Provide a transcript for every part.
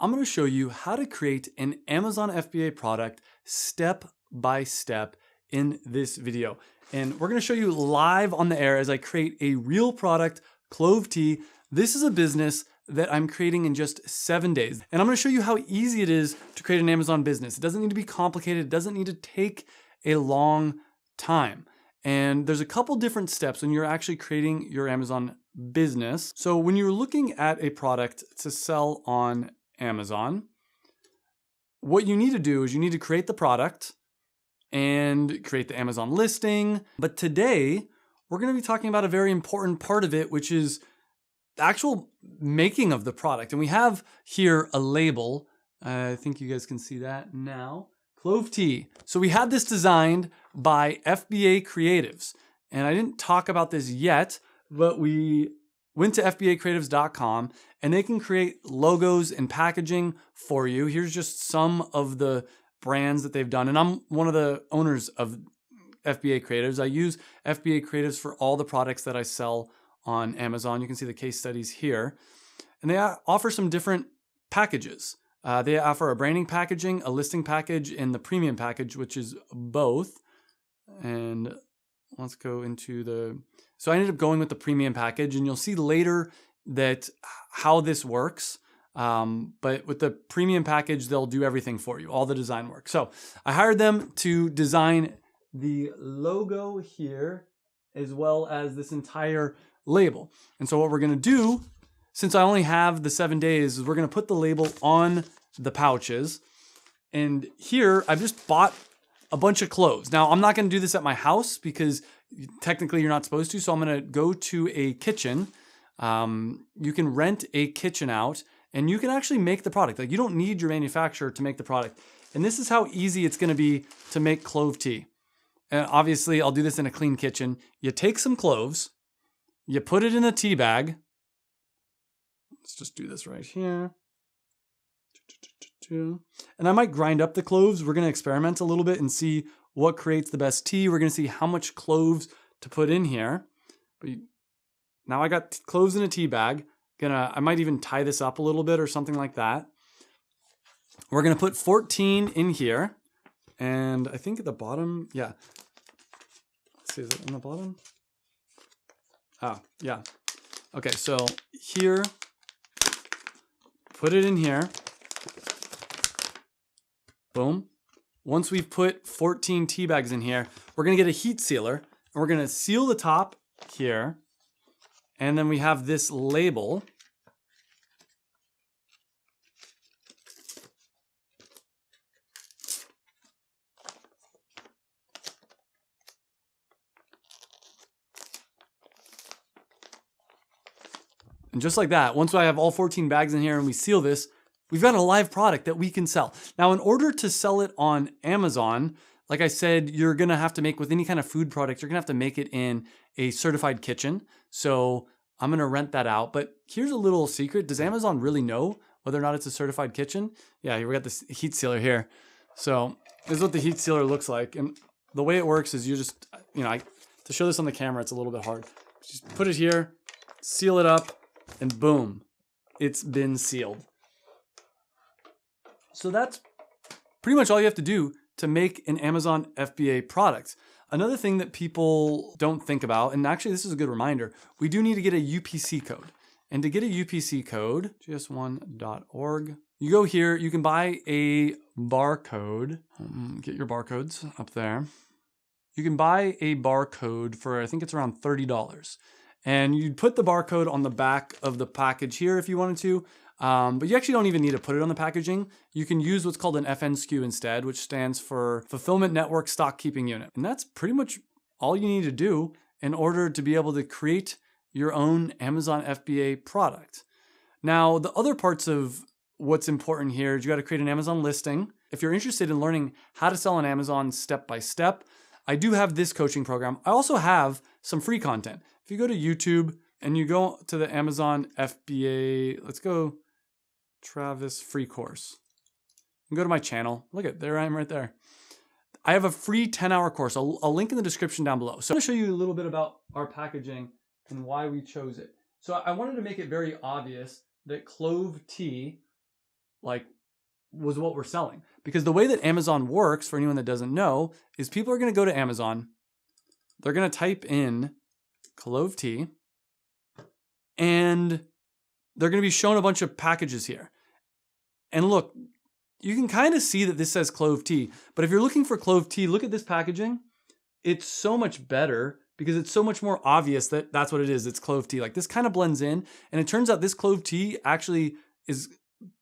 I'm going to show you how to create an Amazon FBA product step by step in this video. And we're going to show you live on the air as I create a real product, Clove Tea. This is a business that I'm creating in just 7 days. And I'm going to show you how easy it is to create an Amazon business. It doesn't need to be complicated. It doesn't need to take a long time. And there's a couple different steps when you're actually creating your Amazon business. So when you're looking at a product to sell on Amazon, what you need to do is you need to create the product and create the Amazon listing. But today, we're going to be talking about a very important part of it, which is the actual making of the product. And we have here a label. I think you guys can see that now. Clove Tea. So we had this designed by FBA Creatives. And I didn't talk about this yet, but we went to fbacreatives.com and they can create logos and packaging for you. Here's just some of the brands that they've done. And I'm one of the owners of FBA Creatives. I use FBA Creatives for all the products that I sell on Amazon. You can see the case studies here. And they offer some different packages. They offer a branding packaging, a listing package, and the premium package, which is both. And let's go into the... So I ended up going with the premium package, and you'll see later that how this works. But with the premium package, they'll do everything for you, all the design work. So I hired them to design the logo here, as well as this entire label. And so what we're gonna do, since I only have the 7 days, is we're gonna put the label on the pouches. And here, I've just bought a bunch of cloves. Now, I'm not gonna do this at my house because technically you're not supposed to, so I'm gonna go to a kitchen. You can rent a kitchen out and you can actually make the product. Like, you don't need your manufacturer to make the product. And this is how easy it's gonna be to make Clove Tea. And obviously, I'll do this in a clean kitchen. You take some cloves, you put it in a tea bag. Let's just do this right here. And I might grind up the cloves. We're gonna experiment a little bit and see what creates the best tea. We're gonna see how much cloves to put in here. But now I got cloves in a tea bag. I might even tie this up a little bit or something like that. We're gonna put 14 in here. And I think at the bottom, yeah. Let's see, is it on the bottom? Oh, yeah. Okay, so here, put it in here. Boom. Once we've put 14 tea bags in here, we're gonna get a heat sealer and we're gonna seal the top here. And then we have this label. And just like that, once I have all 14 bags in here and we seal this, we've got a live product that we can sell. Now, in order to sell it on Amazon, like I said, you're gonna have to make, with any kind of food product, you're gonna have to make it in a certified kitchen. So I'm gonna rent that out. But here's a little secret. Does Amazon really know whether or not it's a certified kitchen? Yeah, we got this heat sealer here. So this is what the heat sealer looks like. And the way it works is you just, to show this on the camera, it's a little bit hard. Just put it here, seal it up, and boom, it's been sealed. So that's pretty much all you have to do to make an Amazon FBA product. Another thing that people don't think about, and actually this is a good reminder, we do need to get a UPC code. And to get a UPC code, gs1.org, you go here, you can buy a barcode. Get your barcodes up there. You can buy a barcode for, I think it's around $30. And you'd put the barcode on the back of the package here if you wanted to, but you actually don't even need to put it on the packaging. You can use what's called an FNSKU instead, which stands for Fulfillment Network Stock Keeping Unit. And that's pretty much all you need to do in order to be able to create your own Amazon FBA product. Now, the other parts of what's important here is you got to create an Amazon listing. If you're interested in learning how to sell on Amazon step by step, I do have this coaching program. I also have some free content. If you go to YouTube and you go to the Amazon FBA, let's go Travis free course. You can go to my channel. Look at, there I am right there. I have a free 10-hour course. I'll link in the description down below. So I'm gonna show you a little bit about our packaging and why we chose it. So I wanted to make it very obvious that Clove Tea like was what we're selling. Because the way that Amazon works, for anyone that doesn't know, is people are going to go to Amazon, they're going to type in Clove Tea, and they're going to be shown a bunch of packages here. And look, you can kind of see that this says Clove Tea, but if you're looking for Clove Tea, look at this packaging. It's so much better because it's so much more obvious that that's what it is. It's Clove Tea. Like this kind of blends in, and it turns out this Clove Tea actually is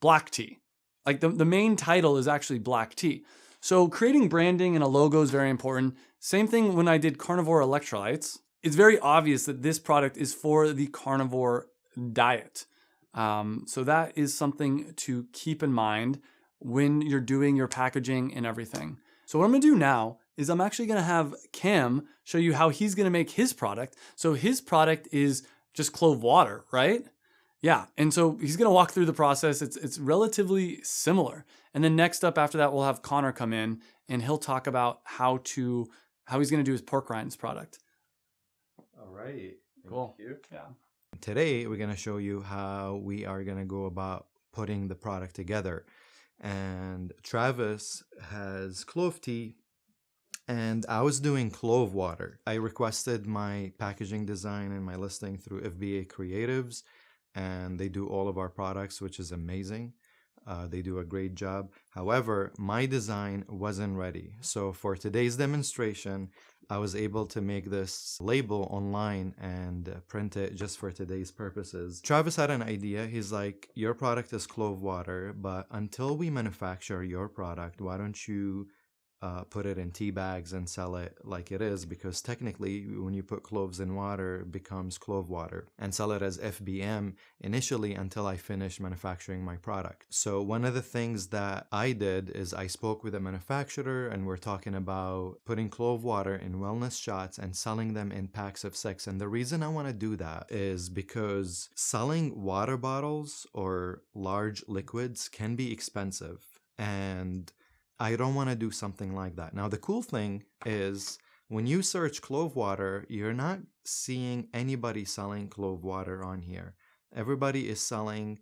black tea. Like the main title is actually black tea. So creating branding and a logo is very important. Same thing when I did carnivore electrolytes. It's very obvious that this product is for the carnivore diet. So that is something to keep in mind when you're doing your packaging and everything. So what I'm gonna do now is I'm actually gonna have Cam show you how he's gonna make his product. So his product is just clove water, right? Yeah, and so he's gonna walk through the process. It's relatively similar. And then next up after that, we'll have Connor come in and he'll talk about how he's gonna do his pork rinds product. All right, Cool. thank you. Yeah. Today, we're gonna show you how we are gonna go about putting the product together. And Travis has clove tea, and I was doing clove water. I requested my packaging design and my listing through FBA Creatives, and they do all of our products, which is amazing. They do a great job. However, my design wasn't ready. So for today's demonstration, I was able to make this label online and print it just for today's purposes. Travis had an idea. He's like, your product is clove water, but until we manufacture your product, why don't you put it in tea bags and sell it like it is, because technically when you put cloves in water, it becomes clove water, and sell it as FBM initially until I finish manufacturing my product. So one of the things that I did is I spoke with a manufacturer, and we're talking about putting clove water in wellness shots and selling them in packs of 6. And the reason I want to do that is because selling water bottles or large liquids can be expensive, and I don't want to do something like that. Now, the cool thing is when you search clove water, you're not seeing anybody selling clove water on here. Everybody is selling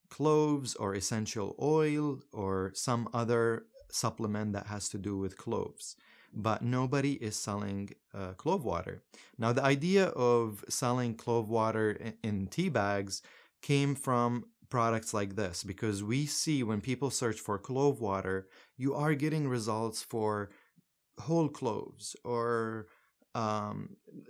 cloves or essential oil or some other supplement that has to do with cloves, but nobody is selling clove water. Now, the idea of selling clove water in tea bags came from products like this, because we see when people search for clove water, you are getting results for whole cloves or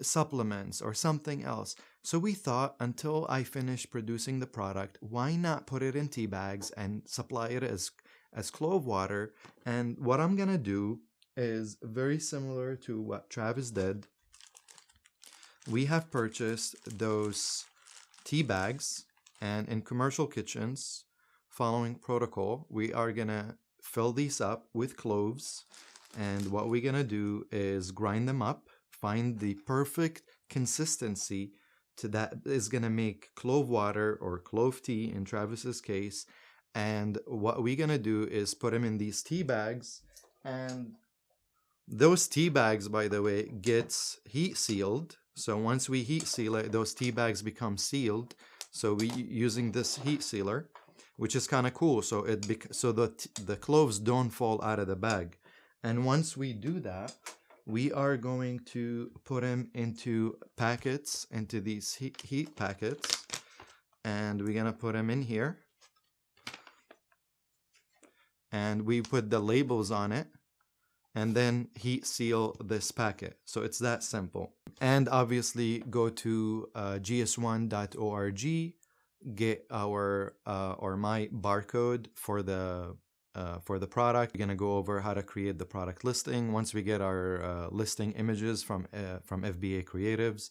supplements or something else. So we thought, until I finish producing the product, why not put it in tea bags and supply it as clove water? And what I'm gonna do is very similar to what Travis did. We have purchased those tea bags, and in commercial kitchens, following protocol, we are gonna fill these up with cloves. And what we're gonna do is grind them up, find the perfect consistency that is gonna make clove water or clove tea in Travis's case. And what we're gonna do is put them in these tea bags. And those tea bags, by the way, gets heat sealed. So once we heat seal it, those tea bags become sealed. So we using this heat sealer, which is kind of cool. So the cloves don't fall out of the bag. And once we do that, we are going to put them into packets, into these heat packets, and we're gonna put them in here. And we put the labels on it, and then heat seal this packet. So it's that simple. And obviously go to gs1.org, get our or my barcode for the product. We're gonna go over how to create the product listing. Once we get our listing images from FBA Creatives,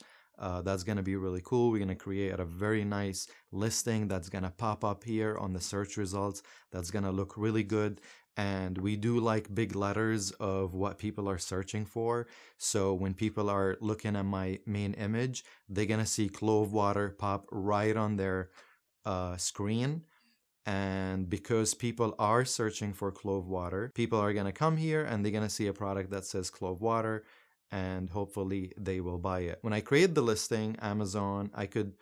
that's gonna be really cool. We're gonna create a very nice listing that's gonna pop up here on the search results. That's gonna look really good. And we do like big letters of what people are searching for. So when people are looking at my main image, they're gonna see clove water pop right on their screen. And because people are searching for clove water, people are gonna come here and they're gonna see a product that says clove water, and hopefully they will buy it. When I create the listing, Amazon, I could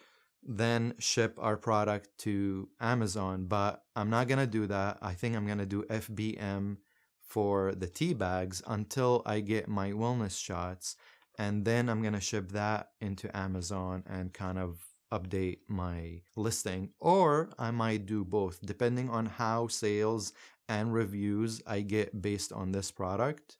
then ship our product to Amazon. But I'm not going to do that. I think I'm going to do FBM for the tea bags until I get my wellness shots. And then I'm going to ship that into Amazon and kind of update my listing. Or I might do both, depending on how sales and reviews I get based on this product.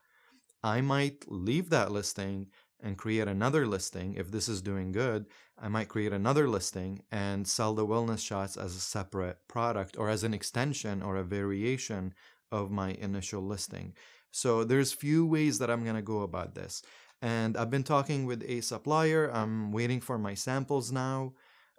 I might leave that listing and create another listing. If this is doing good, I might create another listing and sell the wellness shots as a separate product or as an extension or a variation of my initial listing. So there's few ways that I'm going to go about this. And I've been talking with a supplier. I'm waiting for my samples now.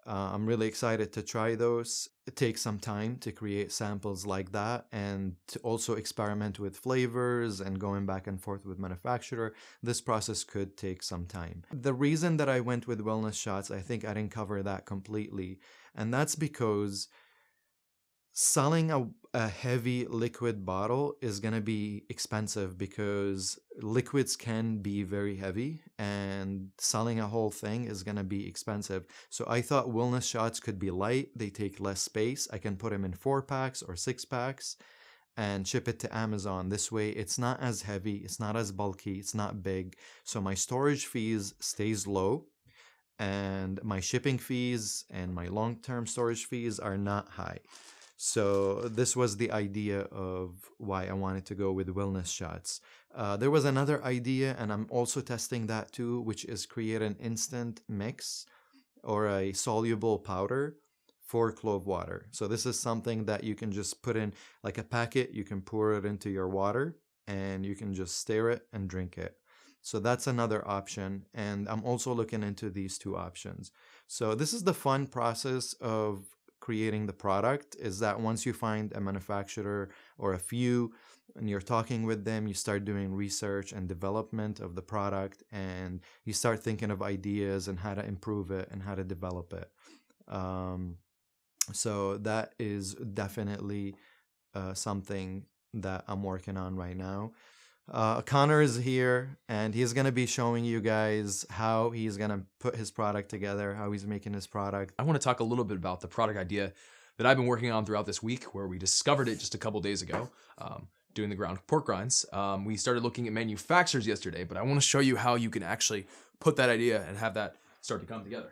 I'm really excited to try those. It takes some time to create samples like that and to also experiment with flavors and going back and forth with manufacturer. This process could take some time. The reason that I went with wellness shots, I think I didn't cover that completely. And that's because selling a heavy liquid bottle is going to be expensive because liquids can be very heavy and selling a whole thing is going to be expensive. So I thought wellness shots could be light. They take less space. I can put them in 4-packs or 6-packs and ship it to Amazon. This way it's not as heavy, it's not as bulky, it's not big. So my storage fees stays low and my shipping fees and my long-term storage fees are not high. So this was the idea of why I wanted to go with wellness shots. There was another idea, and I'm also testing that too, which is create an instant mix or a soluble powder for clove water. So this is something that you can just put in like a packet, you can pour it into your water, and you can just stir it and drink it. So that's another option, and I'm also looking into these two options. So this is the fun process of creating the product, is that once you find a manufacturer or a few and you're talking with them, you start doing research and development of the product and you start thinking of ideas and how to improve it and how to develop it. So that is definitely something that I'm working on right now. Connor is here and he's going to be showing you guys how he's going to put his product together, how he's making his product. I want to talk a little bit about the product idea that I've been working on throughout this week, where we discovered it just a couple days ago, doing the ground pork rinds. We started looking at manufacturers yesterday, but I want to show you how you can actually put that idea and have that start to come together.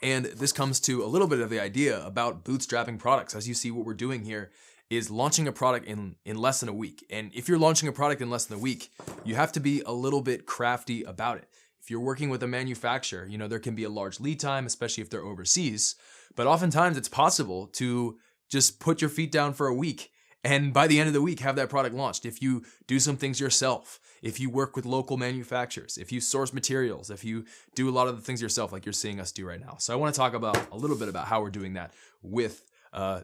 And this comes to a little bit of the idea about bootstrapping products. As you see, what we're doing here is launching a product in less than a week. And if you're launching a product in less than a week, you have to be a little bit crafty about it. If you're working with a manufacturer, there can be a large lead time, especially if they're overseas. But oftentimes it's possible to just put your feet down for a week and by the end of the week have that product launched. If you do some things yourself, if you work with local manufacturers, if you source materials, if you do a lot of the things yourself like you're seeing us do right now. So I want to talk about a little bit about how we're doing that with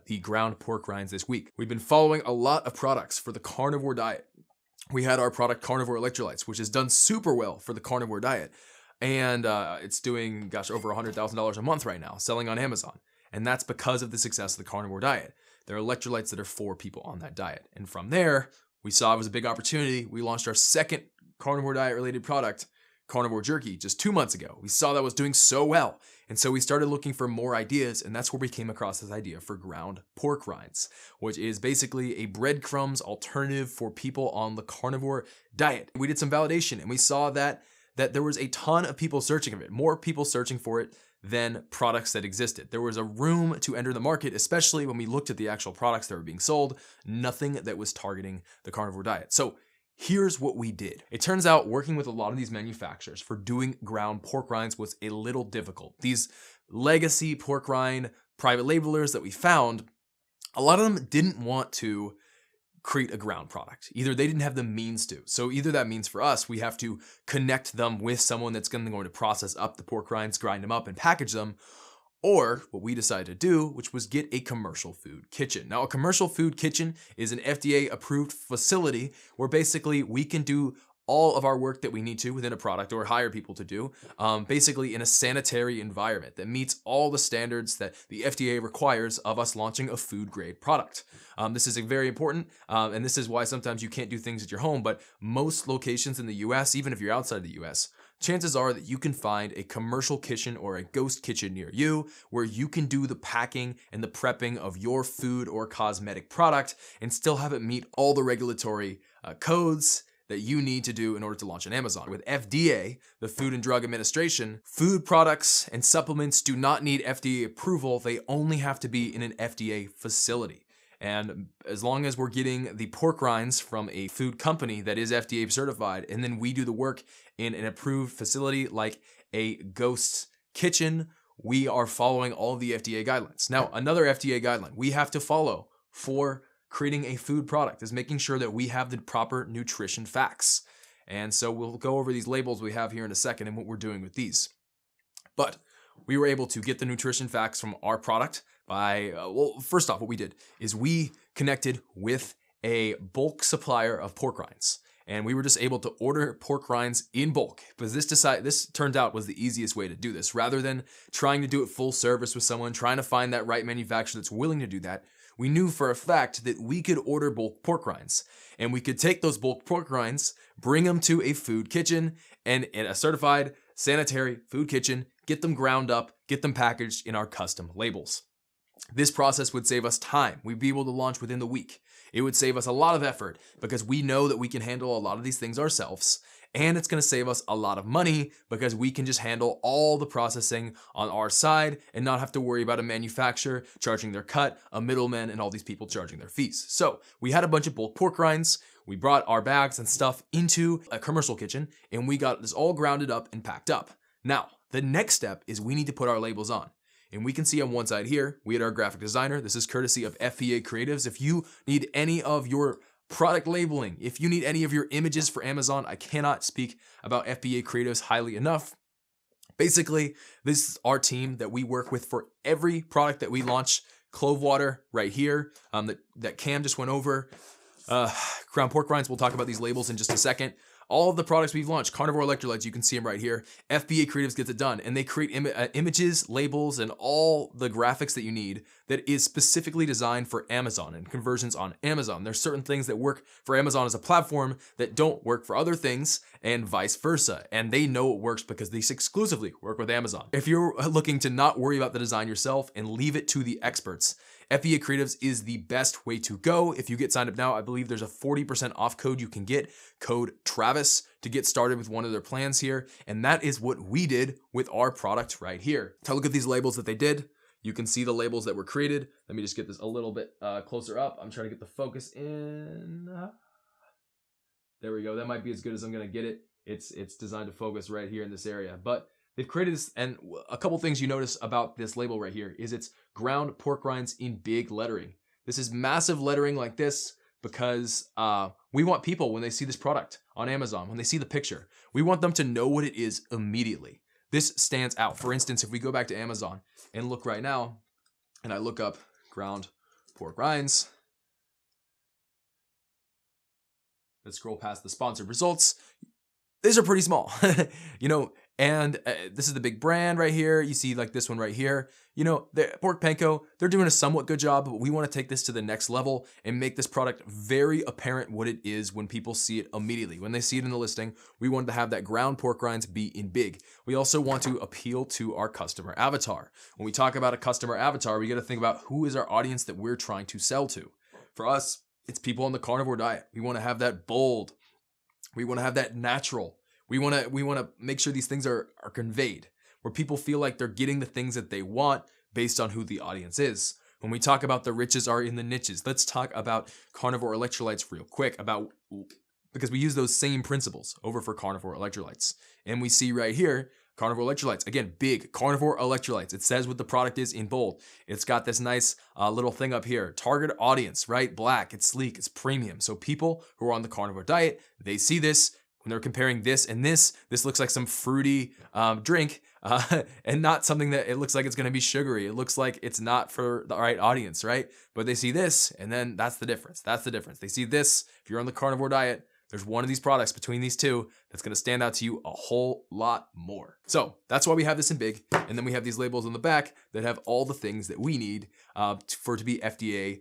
the ground pork rinds this week. We've been following a lot of products for the carnivore diet. We had our product Carnivore Electrolytes, which has done super well for the carnivore diet. And it's doing, over $100,000 a month right now, selling on Amazon. And that's because of the success of the carnivore diet. There are electrolytes that are for people on that diet. And from there, we saw it was a big opportunity. We launched our second carnivore diet related product, Carnivore Jerky, just 2 months ago. We saw that was doing so well. And so we started looking for more ideas, and that's where we came across this idea for ground pork rinds, which is basically a breadcrumbs alternative for people on the carnivore diet. We did some validation, and we saw that there was a ton of people searching for it, more people searching for it than products that existed. There was a room to enter the market, especially when we looked at the actual products that were being sold, nothing that was targeting the carnivore diet. So here's what we did. It turns out working with a lot of these manufacturers for doing ground pork rinds was a little difficult. These legacy pork rind private labelers that we found, a lot of them didn't want to create a ground product. Either they didn't have the means to. So either that means for us, we have to connect them with someone that's going to process up the pork rinds, grind them up and package them, or what we decided to do, which was get a commercial food kitchen. Now, a commercial food kitchen is an FDA approved facility where basically we can do all of our work that we need to within a product or hire people to do, basically in a sanitary environment that meets all the standards that the FDA requires of us launching a food grade product. This is very important, and this is why sometimes you can't do things at your home, but most locations in the US, even if you're outside the US, chances are that you can find a commercial kitchen or a ghost kitchen near you where you can do the packing and the prepping of your food or cosmetic product and still have it meet all the regulatory codes that you need to do in order to launch on Amazon. With FDA, the Food and Drug Administration, food products and supplements do not need FDA approval. They only have to be in an FDA facility. And as long as we're getting the pork rinds from a food company that is FDA certified, and then we do the work in an approved facility like a ghost kitchen, we are following all of the FDA guidelines. Now, another FDA guideline we have to follow for creating a food product is making sure that we have the proper nutrition facts. And so we'll go over these labels we have here in a second and what we're doing with these. But we were able to get the nutrition facts from our product by, first off, what we did is we connected with a bulk supplier of pork rinds. And we were just able to order pork rinds in bulk. Because this turned out was the easiest way to do this. Rather than trying to do it full service with someone, trying to find that right manufacturer that's willing to do that, we knew for a fact that we could order bulk pork rinds. And we could take those bulk pork rinds, bring them to a food kitchen, and in a certified sanitary food kitchen, get them ground up, get them packaged in our custom labels. This process would save us time. We'd be able to launch within the week. It would save us a lot of effort because we know that we can handle a lot of these things ourselves. And it's going to save us a lot of money because we can just handle all the processing on our side and not have to worry about a manufacturer charging their cut, a middleman, and all these people charging their fees. So we had a bunch of bulk pork rinds. We brought our bags and stuff into a commercial kitchen and we got this all grounded up and packed up. Now, the next step is we need to put our labels on. And we can see on one side here, we had our graphic designer. This is courtesy of FBA Creatives. If you need any of your product labeling, if you need any of your images for Amazon, I cannot speak about FBA Creatives highly enough. Basically, this is our team that we work with for every product that we launch. Clove Water right here, that Cam just went over. Ground pork rinds, we'll talk about these labels in just a second. All of the products we've launched, carnivore electrolytes, you can see them right here. FBA Creatives gets it done, and they create images, labels, and all the graphics that you need that is specifically designed for Amazon and conversions on Amazon. There's certain things that work for Amazon as a platform that don't work for other things, and vice versa. And they know it works because these exclusively work with Amazon. If you're looking to not worry about the design yourself and leave it to the experts, FBA Creatives is the best way to go. If you get signed up now, I believe there's a 40% off code you can get, code Travis, to get started with one of their plans here. And that is what we did with our product right here. Take a look at these labels that they did. You can see the labels that were created. Let me just get this a little bit closer up. I'm trying to get the focus in. There we go. That might be as good as I'm going to get it. It's designed to focus right here in this area. But they've created this, and a couple things you notice about this label right here is it's ground pork rinds in big lettering. This is massive lettering like this because we want people, when they see this product on Amazon, when they see the picture, we want them to know what it is immediately. This stands out. For instance, if we go back to Amazon and look right now, and I look up ground pork rinds, let's scroll past the sponsored results. These are pretty small, and this is the big brand right here. You see like this one right here. The Pork Panko, they're doing a somewhat good job, but we want to take this to the next level and make this product very apparent what it is when people see it immediately. When they see it in the listing, we wanted to have that ground pork rinds be in big. We also want to appeal to our customer avatar. When we talk about a customer avatar, we got to think about who is our audience that we're trying to sell to. For us, it's people on the carnivore diet. We want to have that bold. We want to have that natural. We want to make sure these things are conveyed, where people feel like they're getting the things that they want based on who the audience is. When we talk about the riches are in the niches, let's talk about carnivore electrolytes real quick, because we use those same principles over for carnivore electrolytes. And we see right here, carnivore electrolytes, again, big carnivore electrolytes. It says what the product is in bold. It's got this nice little thing up here. Target audience, right? Black, it's sleek, it's premium. So people who are on the carnivore diet, they see this. When they're comparing this and this looks like some fruity drink and not something that it looks like it's going to be sugary. It looks like it's not for the right audience, right? But they see this, and then that's the difference. That's the difference. They see this. If you're on the carnivore diet, there's one of these products between these two that's going to stand out to you a whole lot more. So that's why we have this in big. And then we have these labels on the back that have all the things that we need for it to be FDA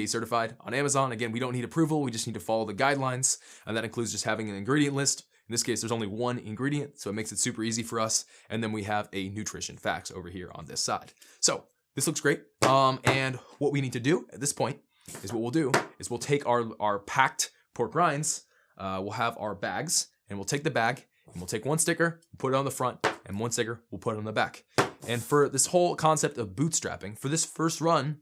certified on Amazon. Again, we don't need approval. We just need to follow the guidelines. And that includes just having an ingredient list, In this case, there's only one ingredient, so it makes it super easy for us. And then we have a nutrition facts over here on this side. So this looks great. And what we need to do at this point is we'll take our packed pork rinds, we'll have our bags, and we'll take the bag, and we'll take one sticker, put it on the front, and one sticker, we'll put it on the back. And for this whole concept of bootstrapping, for this first run,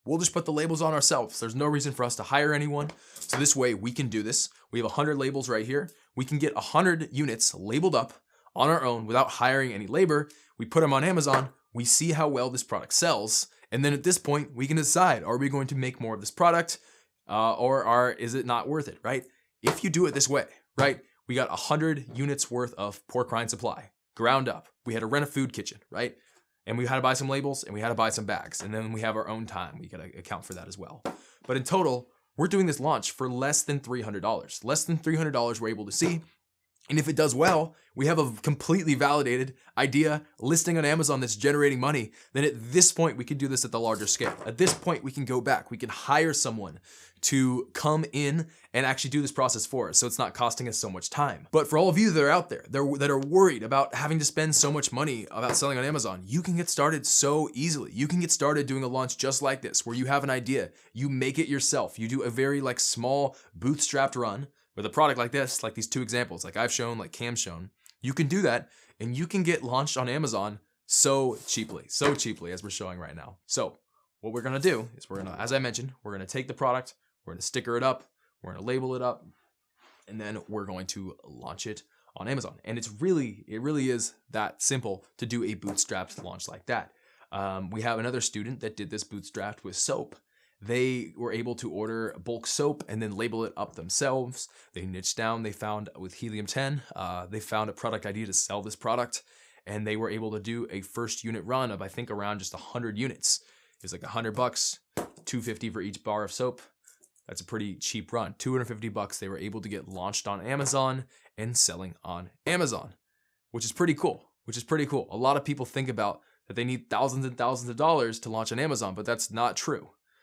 we'll just put the labels on ourselves. There's no reason for us to hire anyone. So this way we can do this. We have 100 labels right here. We can get 100 units labeled up on our own without hiring any labor. We put them on Amazon. We see how well this product sells. And then at this point, we can decide, are we going to make more of this product or is it not worth it, right? If you do it this way, right? We got 100 units worth of pork rind supply, ground up. We had to rent a food kitchen, right? And we had to buy some labels and we had to buy some bags. And then we have our own time. We got to account for that as well. But in total, we're doing this launch for less than $300. Less than $300 we're able to see. And if it does well, we have a completely validated idea listing on Amazon that's generating money. Then at this point, we can do this at the larger scale. At this point, we can go back. We can hire someone to come in and actually do this process for us, so it's not costing us so much time. But for all of you that are out there that are worried about having to spend so much money about selling on Amazon, you can get started so easily. You can get started doing a launch just like this, where you have an idea, you make it yourself. You do a very small bootstrapped run with a product like this, like these two examples, like I've shown, like Cam's shown. You can do that and you can get launched on Amazon so cheaply as we're showing right now. So what we're gonna do is as I mentioned, we're gonna take the product, we're gonna sticker it up, we're gonna label it up, and then we're going to launch it on Amazon. And it really is that simple to do a bootstrapped launch like that. We have another student that did this bootstrapped with soap. They were able to order bulk soap and then label it up themselves. They niched down, they found with helium-10, they found a product idea to sell this product, and they were able to do a first unit run of, I think, around just 100 units. It was like $100, $250 for each bar of soap. That's a pretty cheap run. $250 they were able to get launched on Amazon and selling on Amazon, which is pretty cool. A lot of people think about that they need thousands and thousands of dollars to launch on Amazon, but that's not true.